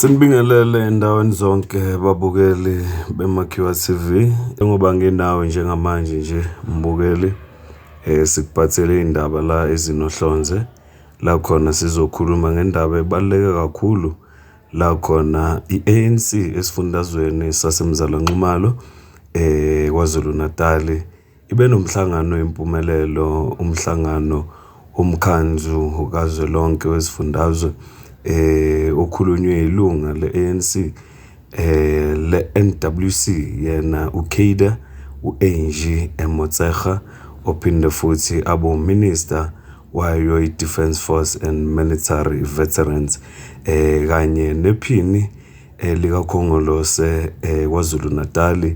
Sinibingelele endaweni zonke babukeli beMakhiwa TV. Ngoba ngenawe njengamanje nje mbukeli sikuphathele indaba la ezinohlonze la khona sizokhuluma ngendaba ebaluleke kakhulu la khona iANC esifundazweni saseMzala Nxumalo KwaZulu Natal ibe nomhlangano wempumelelo, umhlangano umkhandlu kazwelonke wesifundazwe okhulunywe ilunga leANC le-NWC yena uKader uAngie Motshekga ophinde futhi abo minister wayo i-Defence Force and Military Veterans kanye nephini likakhongolose KwaZulu Natal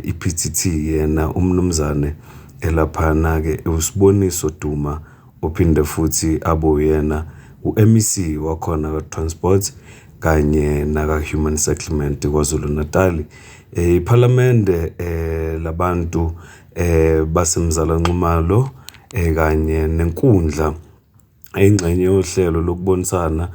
iPTT yena umnumzane elaphana ke uSiboniso Duma ophinde futhi abo yena uMEC wakhona kaTransport kanye naka Human Settlement KwaZulu Natal iParliamente labantu baseMzala Nxumalo kanye nenkundla engxenye yohlelo lokubonisana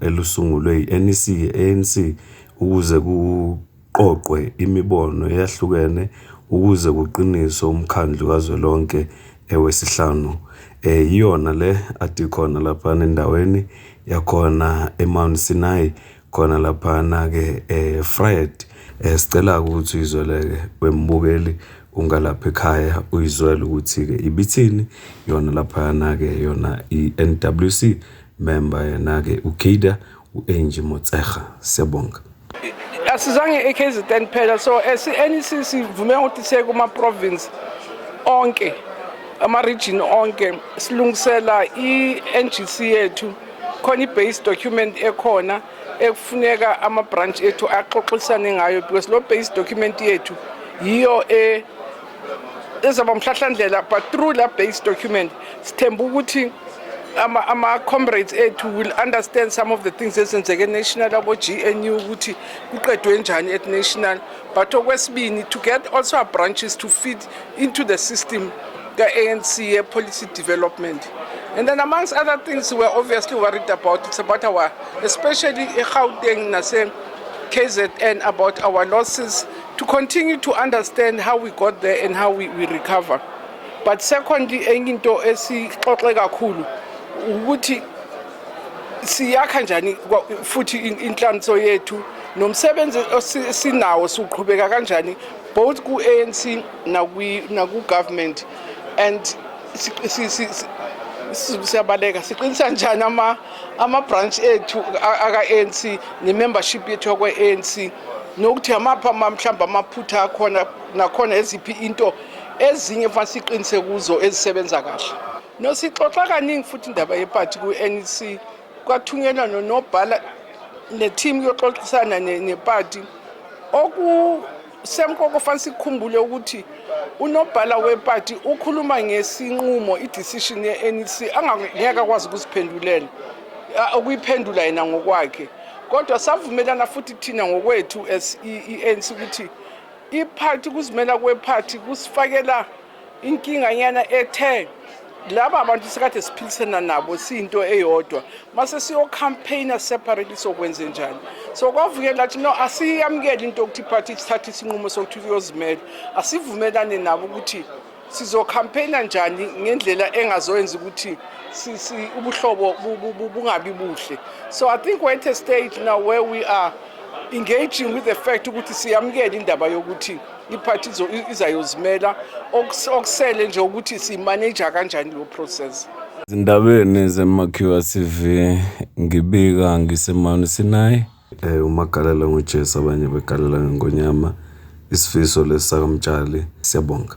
elusungulwe iANC ukuze kuqoqwe imibono eyahlukene ukuze kuqiniswe umkhandlu kazwelonke wesihlanu iyona le adikhona lapha endaweni yakhona eMount Sinai khona lapha ke Friday sicela ukuthi uyizweleke wembukeli ungalapha ekhaya uyizwele ukuthi ke ibithini yona lapha ke yona iNWC member yena ke uKader uAngie Motshekga. Siyabonga. Asizange eKZN phela so NEC sivume ukuthi sekuma province onke ama-region onke silungisela i-NGC yethu khona i-base document ekhona ekufuneka ama-branch ethu axoxisane ngayo because lo base document yethu yiyo ezaba mhlahlandlela but through la base document sithemba ukuthi ama-comrades ethu will understand some of the things ezenzeke national abo-GNU ukuthi kuqedwe njani at national but okwesibini to get also our branches to feed into the system ANC policy development. And then amongst other things we're obviously worried about, it's about our, especially Gauteng nase KZN, about our losses, to continue to understand how we got there and how we recover. But secondly, into esixoxe kakhulu ukuthi siyakha njani futhi inhlanzo yethu nomsebenzi sinawo siqhubeka kanjani both ku-ANC naku government and siyabaleka siqinisa njani ama-branch ethu aka-ANC ne-membership yethu yakwa-ANC nokuthi mhlawumbe amaphutha akhona nakhona eziphi into ezinye fanele siqinise kuzo ezisebenza kahle. Sixoxa kaningi futhi indaba yeparty ku-NEC kwathunyelwa nonobhala ne-team yoxoxisana neparty semkoko fanele sikhumbule ukuthi unobhala weparty ukhuluma ngesinqumo i-decision ye-NEC angeke akwazi ukusiphendulela ukuyiphendula yena ngokwakhe kodwa savumelana futhi thina ngokwethu as i-ANC ukuthi iparty kuzimela kweparty kusifakela inkinganyana ethe laba abantu sikade siphilisana nabo sinto eyodwa mase siyo campaigner separately sokwenze njani so kwavukela ukuthi no asiyamukele into ukuthi iparty ithathe isinqumo sokuthi uyozimela asivumelane nabo ukuthi sizo campaigner njani ngendlela engazoyenza ukuthi ubuhlobo bungabi buhle. So I think we're at a stage now where we are engaging with the fact ukuthi siyamukele indaba yokuthi iparty izayozimela okusele nje ukuthi simanage kanjani lo process. Izindabeni zeMakhiwa TV ngibika ngiseMount Sinai umagalela ngoJesu abanye begalela ngonyama isifiso lesakamtshali. Siyabonga.